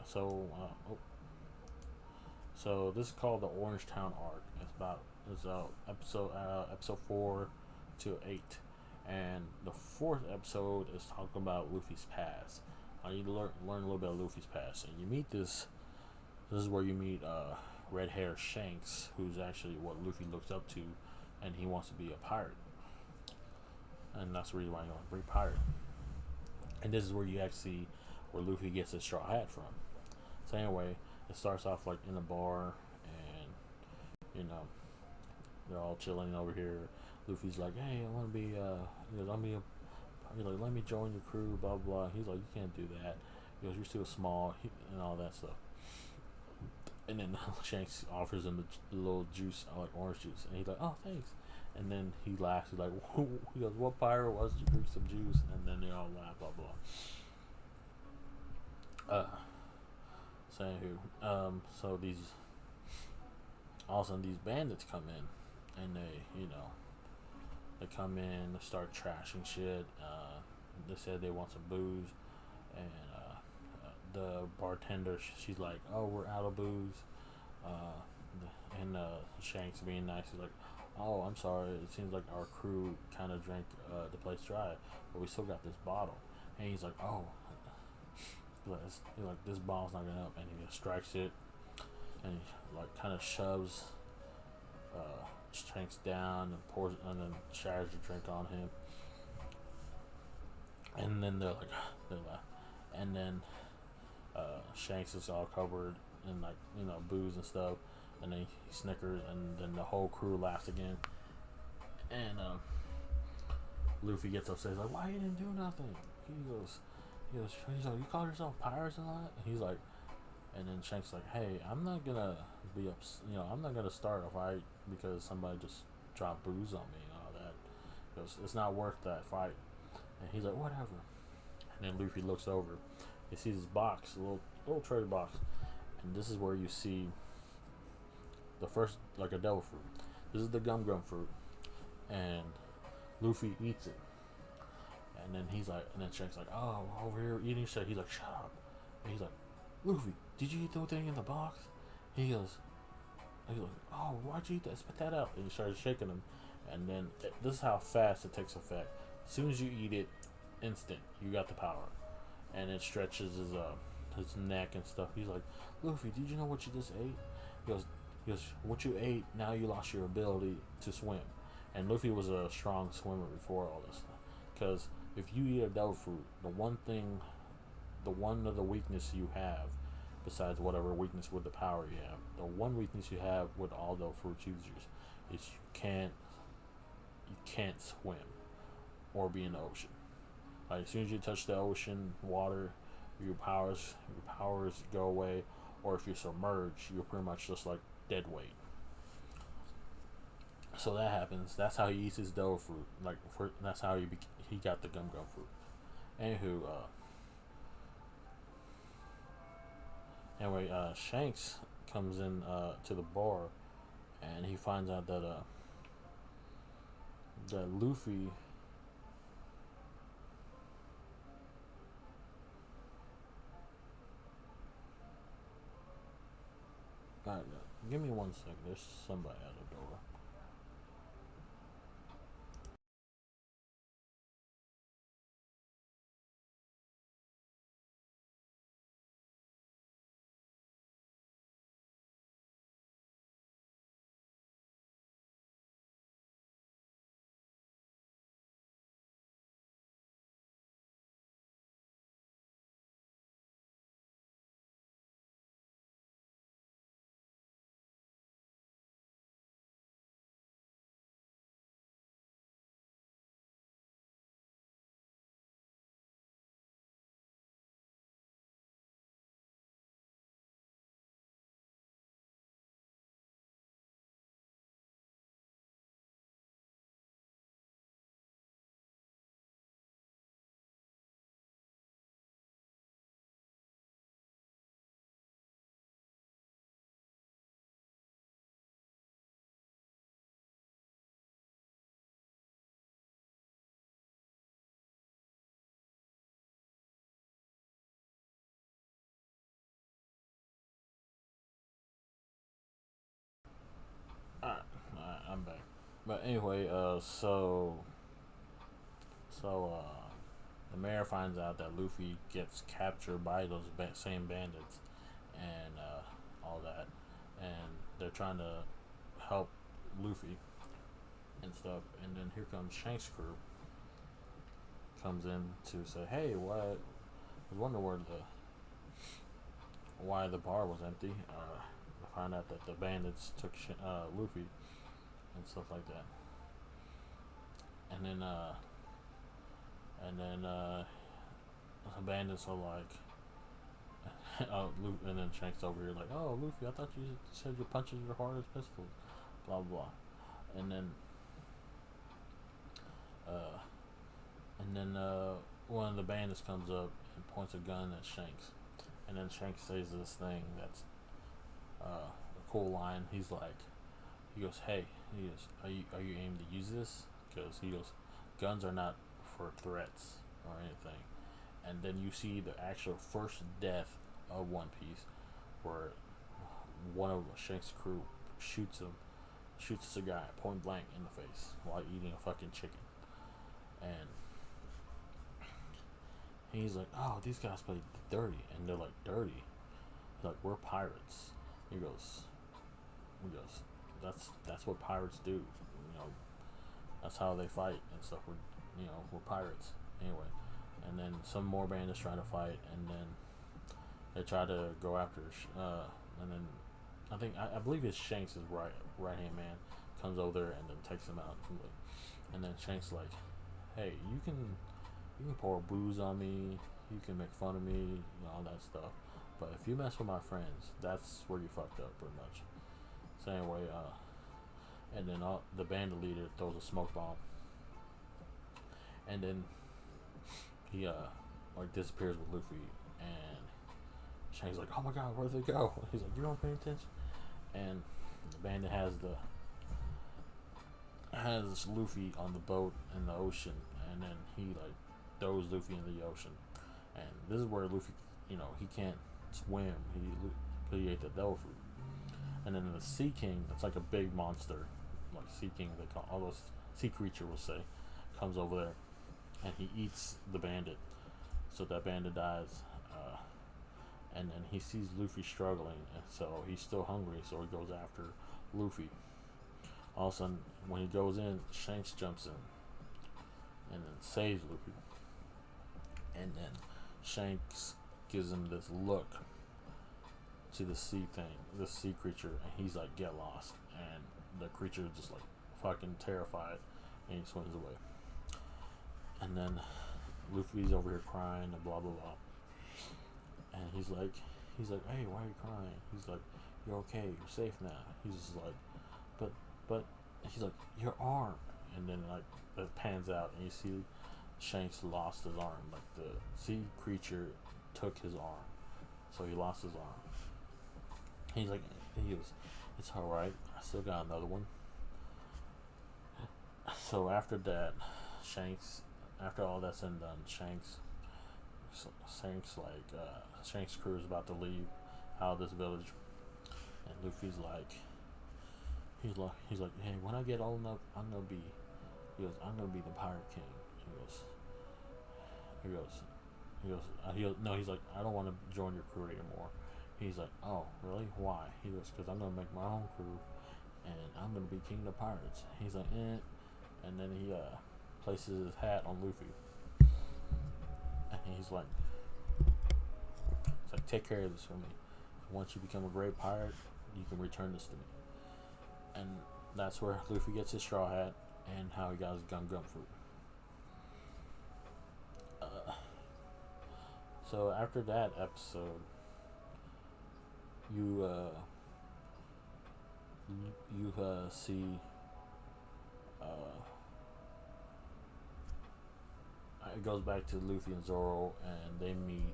So this is called the Orange Town arc. It's episode 4 to 8, and the 4th episode is talking about Luffy's past. You learn a little bit of Luffy's past, and you meet this. This is where you meet red hair Shanks, who's actually what Luffy looks up to, and he wants to be a pirate, and that's the reason why he wants to be a pirate. And this is where you actually see where Luffy gets his straw hat from. So anyway, it starts off like in a bar, and they're all chilling over here. Luffy's like, "Hey, I want to be he goes, let me join your crew, blah blah." He's like, "You can't do that." He goes, "You're too small," and all that stuff. And then Shanks offers him the little juice, like orange juice, and he's like, "Oh, thanks." And then he laughs. He's like, he goes, "What pirate wants to drink some juice?" And then they all laugh, blah blah. So all of a sudden these bandits come in, and they come in, they start trashing shit. They said they want some booze, and the bartender, she's like, "Oh, we're out of booze," and Shanks being nice, he's like, "Oh, I'm sorry, it seems like our crew kind of drank the place dry, but we still got this bottle." And he's like, "Oh," he's like, "This bottle's not gonna help," and he just strikes it, and he like kind of shoves Shanks down and pours, and then shatters the drink on him. And then they're like, and then Shanks is all covered in like booze and stuff, and then he snickers, and then the whole crew laughs again. And Luffy gets upset. He's like, "Why you didn't do nothing?" He's like, "You call yourself pirates and all that?" And he's like, and then Shanks like, "Hey, I'm not gonna I'm not gonna start a fight because somebody just dropped booze on me and all that. Because it's not worth that fight." And he's like, "Whatever." And then Luffy looks over. He sees his box, a little treasure box, and this is where you see the first, like, a devil fruit. This is the gum fruit, and Luffy eats it. And then he's like, and then Shanks like, "Oh, over here eating shit." He's like, "Shut up." And he's like, "Luffy, did you eat the thing in the box?" He's like, "Oh, why'd you eat that? Spit that out." And he started shaking him. And then this is how fast it takes effect. As soon as you eat it, instant, you got the power. And it stretches his neck and stuff. He's like, "Luffy, did you know what you just ate?" He goes, "What you ate, now you lost your ability to swim." And Luffy was a strong swimmer before all this stuff. Because if you eat a devil fruit, the one of the weakness you have, besides whatever weakness with the power you have, the one weakness you have with all the fruit users is you can't swim or be in the ocean. Like, as soon as you touch the ocean water, your powers go away, or if you submerge, you're pretty much just like dead weight. So that happens. That's how he eats his devil fruit. That's how he got the gum gum fruit. Anywho, Shanks comes in to the bar, and he finds out that Luffy. Give me 1 second. There's somebody at the door. Alright, I'm back. But anyway, the mayor finds out that Luffy gets captured by those same bandits, and all that, and they're trying to help Luffy and stuff. And then here comes Shanks' crew comes in to say, "Hey, why? I wonder why the bar was empty." I find out that the bandits took Luffy and stuff like that. And then the bandits are like, and then Shanks over here like, "Oh, Luffy, I thought you said your punches were hard as pistols." Blah blah. And then uh, one of the bandits comes up and points a gun at Shanks, and then Shanks says this thing that's a cool line. He goes, "Hey," he goes, are you aiming to use this?" Because he goes, "Guns are not for threats or anything." And then you see the actual first death of One Piece, where one of Shanks' crew shoots a guy point blank in the face while eating a fucking chicken, and he's like, "Oh, these guys play dirty," and they're like, "Dirty?" He's like, "We're pirates." He goes, "That's what pirates do. That's how they fight and stuff. We're pirates anyway." And then some more bandits try to fight, and then they try to go after, and then I believe it's Shanks' right hand man comes over there and then takes him out. And then Shanks like, "Hey, you can pour booze on me, you can make fun of me, all that stuff. But if you mess with my friends, that's where you fucked up, pretty much." So anyway, and then the bandit leader throws a smoke bomb, and then he disappears with Luffy, and Shanks like, "Oh my god, where'd they go?" He's like, "You don't pay attention." And the bandit has Luffy on the boat in the ocean, and then he throws Luffy in the ocean, and this is where Luffy, he can't swim. He ate the devil fruit, and then the Sea King, that's like a big monster, like Sea King, they call all those sea creature will say, comes over there, and he eats the bandit, so that bandit dies. And then he sees Luffy struggling, and so he's still hungry, so he goes after Luffy. All of a sudden, when he goes in, Shanks jumps in and then saves Luffy. And then Shanks gives him this look to the sea creature, and he's like, "Get lost." And the creature is just like fucking terrified, and he swims away. And then Luffy's over here crying and blah blah blah. And he's like, "Hey, why are you crying?" He's like, "You're okay. You're safe now." He's just like, but And he's like, your arm. And then like it pans out, and you see Shanks lost his arm. Like the sea creature took his arm, so he lost his arm. He's like, he goes, it's all right. I still got another one. So after that, Shanks, after all that's said and done, Shanks' crew is about to leave out of this village, and Luffy's like, he's like, hey, when I get old enough, I'm gonna be, he goes, I'm gonna be the pirate king. He goes, no, he's like, I don't want to join your crew anymore. He's like, oh, really? Why? He goes, because I'm gonna make my own crew, and I'm gonna be king of the pirates. He's like, eh. And then he places his hat on Luffy, and he's like, take care of this for me. Once you become a great pirate, you can return this to me. And that's where Luffy gets his straw hat and how he got his gum fruit. So after that episode, you see it goes back to Luffy and Zoro, and they meet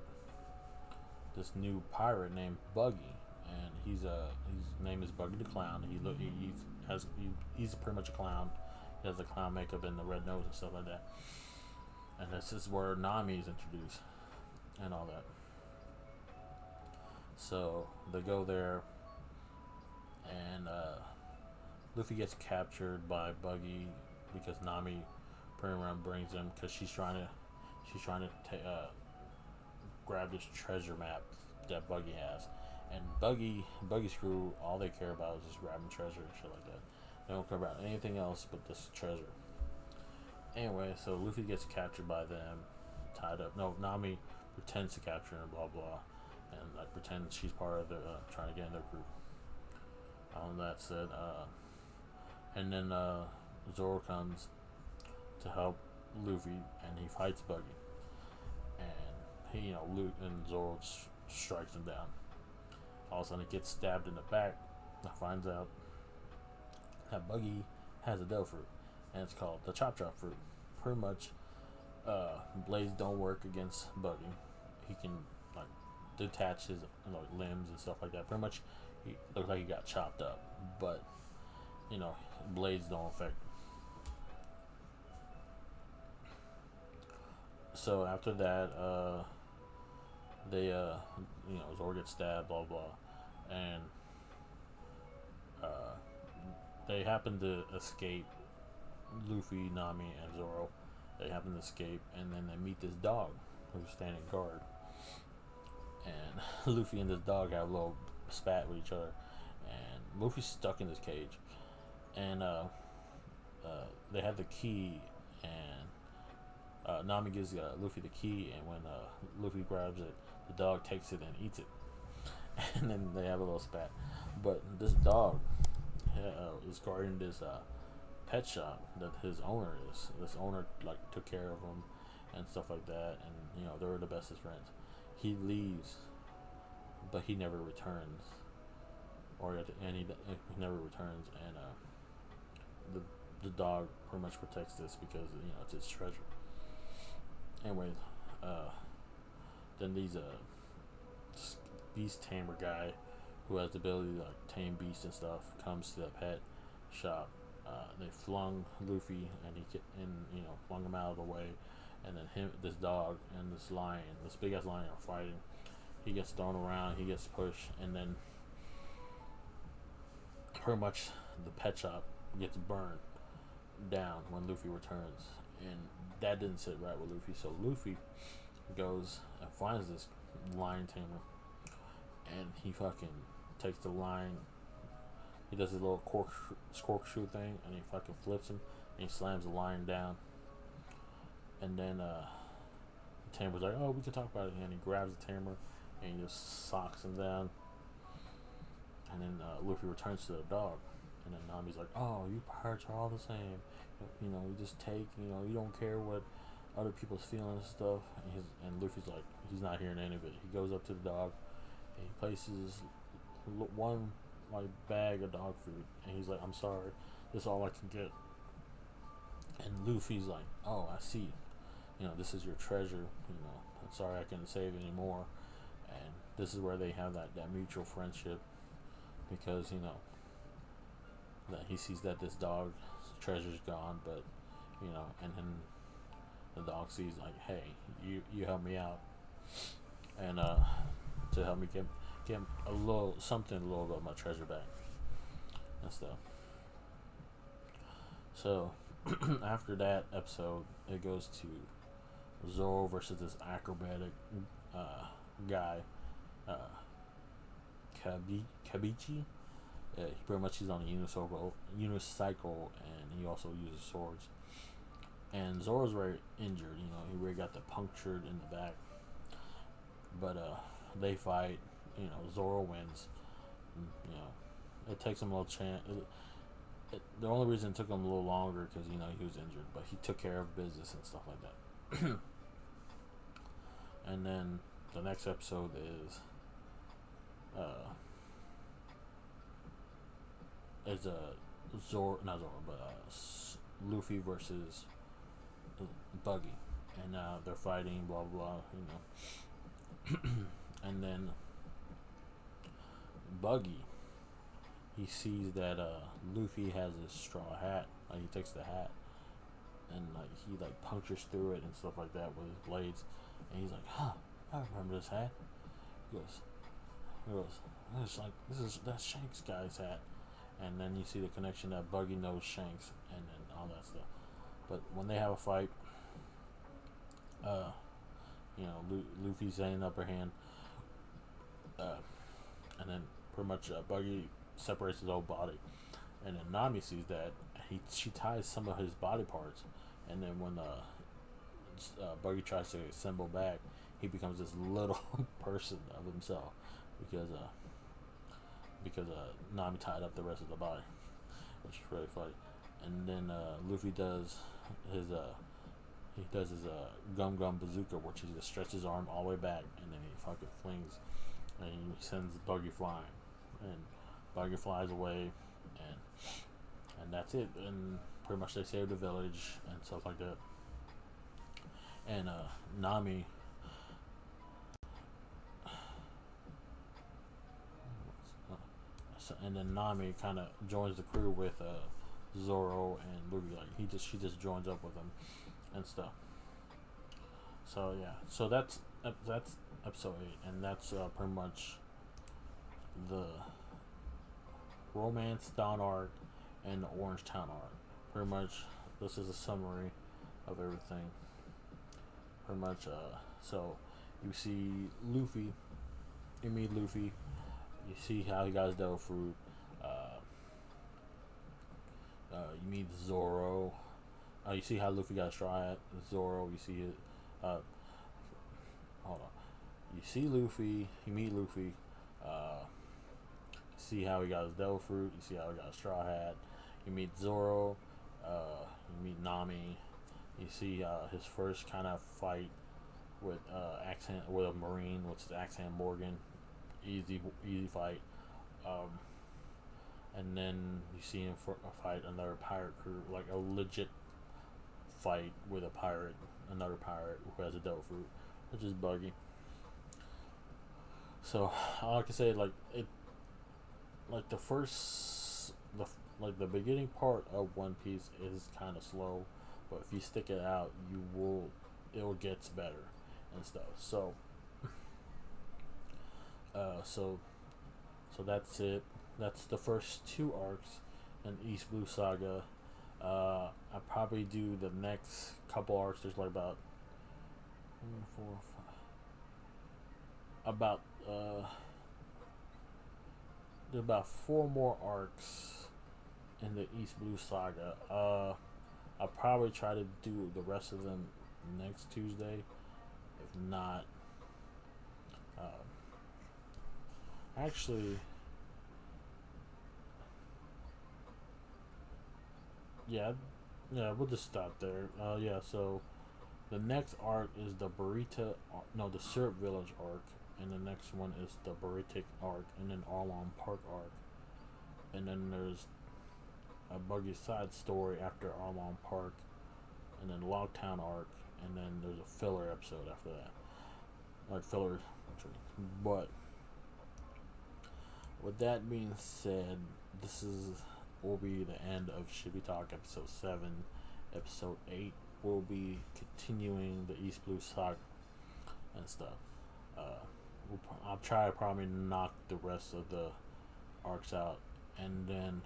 this new pirate named Buggy, and his name is Buggy the Clown. He's pretty much a clown. He has the clown makeup and the red nose and stuff like that. And this is where Nami is introduced and all that. So they go there, and Luffy gets captured by Buggy because Nami pretty much brings him because she's trying to grab this treasure map that Buggy has. And Buggy's crew, all they care about is just grabbing treasure and shit like that. They don't care about anything else but this treasure. Anyway, so Luffy gets captured by them, tied up. No, Nami pretends to capture him, blah blah, and like pretends she's part of the trying to get in their group. That's it. And then Zoro comes to help Luffy, and he fights Buggy, and Luke and Zoro strikes him down. All of a sudden, he gets stabbed in the back. And finds out that Buggy has a devil fruit, and it's called the Chop Fruit. Pretty much, blades don't work against Buggy. He can like detach his limbs and stuff like that. Pretty much, he looks like he got chopped up, but blades don't affect him. So after that, Zoro gets stabbed, blah blah, and they happen to escape. Luffy, Nami, and Zoro, they happen to escape, and then they meet this dog who's standing guard. And Luffy and this dog have a little spat with each other, and Luffy's stuck in this cage, and they have the key, and Nami gives Luffy the key, and when Luffy grabs it, the dog takes it and eats it, and then they have a little spat. But this dog is guarding this pet shop that his owner is. This owner took care of him and stuff like that, and they were the bestest friends. He leaves, but he never returns, he never returns, and the dog pretty much protects this because it's its treasure. Anyway, then these beast tamer guy who has the ability to tame beasts and stuff comes to the pet shop. They flung Luffy and flung him out of the way, and then this dog and this big ass lion are fighting. He gets thrown around, he gets pushed, and then pretty much the pet shop gets burned down when Luffy returns, and that didn't sit right with Luffy. So Luffy goes and finds this lion tamer, and he fucking takes the lion. He does his little corkscrew thing, and he fucking flips him, and he slams the lion down. And then the tamer's like, "Oh, we can talk about it." And he grabs the tamer, and he just socks him down. And then Luffy returns to the dog, and then Nami's like, "Oh, you pirates are all the same. You just take. You don't care what other people's feelings and stuff." And Luffy's like, he's not hearing any of it. He goes up to the dog, and he places one bag of dog food, and he's like, "I'm sorry." This is all I can get. And Luffy's like, oh, I see. This is your treasure. I'm sorry I couldn't save anymore. And this is where they have that mutual friendship, because that he sees that this dog's treasure's gone, but and then the dog sees like, hey, you help me out, and to help me get a little bit of my treasure back and stuff. So after that episode, it goes to Zoro versus this acrobatic guy, uh, Kabichi. He pretty much, he's on a unicycle, and he also uses swords. And Zoro's very injured. He really got the punctured in the back. But they fight. Zoro wins. It takes him a little chance. The only reason it took him a little longer because he was injured, but he took care of business and stuff like that. And then the next episode is Luffy versus Buggy, and they're fighting, blah blah, and then Buggy, he sees that Luffy has his straw hat. Like, he takes the hat and he punctures through it and stuff like that with his blades, and he's like, huh, I remember this hat. He goes, that's Shanks' guy's hat. And then you see the connection that Buggy knows Shanks, and then all that stuff. But when they have a fight, Luffy's in the upper hand, and then pretty much Buggy separates his whole body, and then Nami sees that. She ties some of his body parts, and then when Buggy tries to assemble back, he becomes this little person of himself, because Nami tied up the rest of the body, which is really funny. And then Luffy does his gum gum bazooka, which he just stretches his arm all the way back, and then he fucking flings, and he sends Buggy flying, and Buggy flies away, and that's it. And pretty much they save the village and stuff like that. And Nami. And then Nami kind of joins the crew with Zoro and Luffy. She just joins up with them and stuff. So yeah, so that's episode 8, and that's pretty much the Romance Dawn arc and the Orange Town arc. Pretty much, this is a summary of everything. Pretty much, so you see Luffy, you meet Luffy. You see how he got his devil fruit. You meet Zoro. You see how Luffy got a straw hat. Zoro. You see it. Hold on. You see Luffy. You meet Luffy. See how he got his devil fruit. You see how he got a straw hat. You meet Zoro. You meet Nami. You see his first kind of fight with a Marine, which is Accent Morgan. Easy fight. And then you see him fight another pirate crew, like a legit fight with another pirate who has a devil fruit, which is Buggy. So all I can say, the beginning part of One Piece is kind of slow, but if you stick it out, it gets better and stuff. So that's it. That's the first 2 arcs in East Blue Saga. I'll probably do the next couple arcs. There's about 4, 5. There's about 4 more arcs in the East Blue Saga. I'll probably try to do the rest of them next Tuesday. If not, actually, yeah, we'll just stop there. So the next arc is the the Syrup Village arc, and the next one is the Baritic arc, and then Arlong Park arc, and then there's a Buggy side story after Arlong Park, and then Logtown arc, and then there's a filler episode after that. Like filler, but with that being said, this will be the end of Shibby Talk episode 7. Episode 8 will be continuing the East Blue Saga and stuff. I'll try to probably knock the rest of the arcs out, and then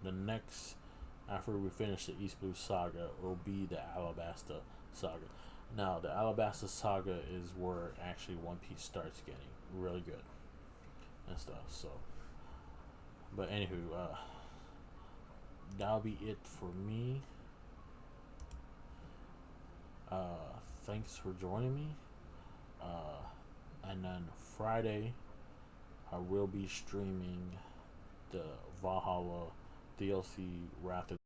the next, after we finish the East Blue Saga, will be the Alabasta Saga. Now, the Alabasta Saga is where actually One Piece starts getting really good and stuff. So, but anywho, that'll be it for me. Thanks for joining me. And then Friday, I will be streaming the Valhalla DLC Wrath of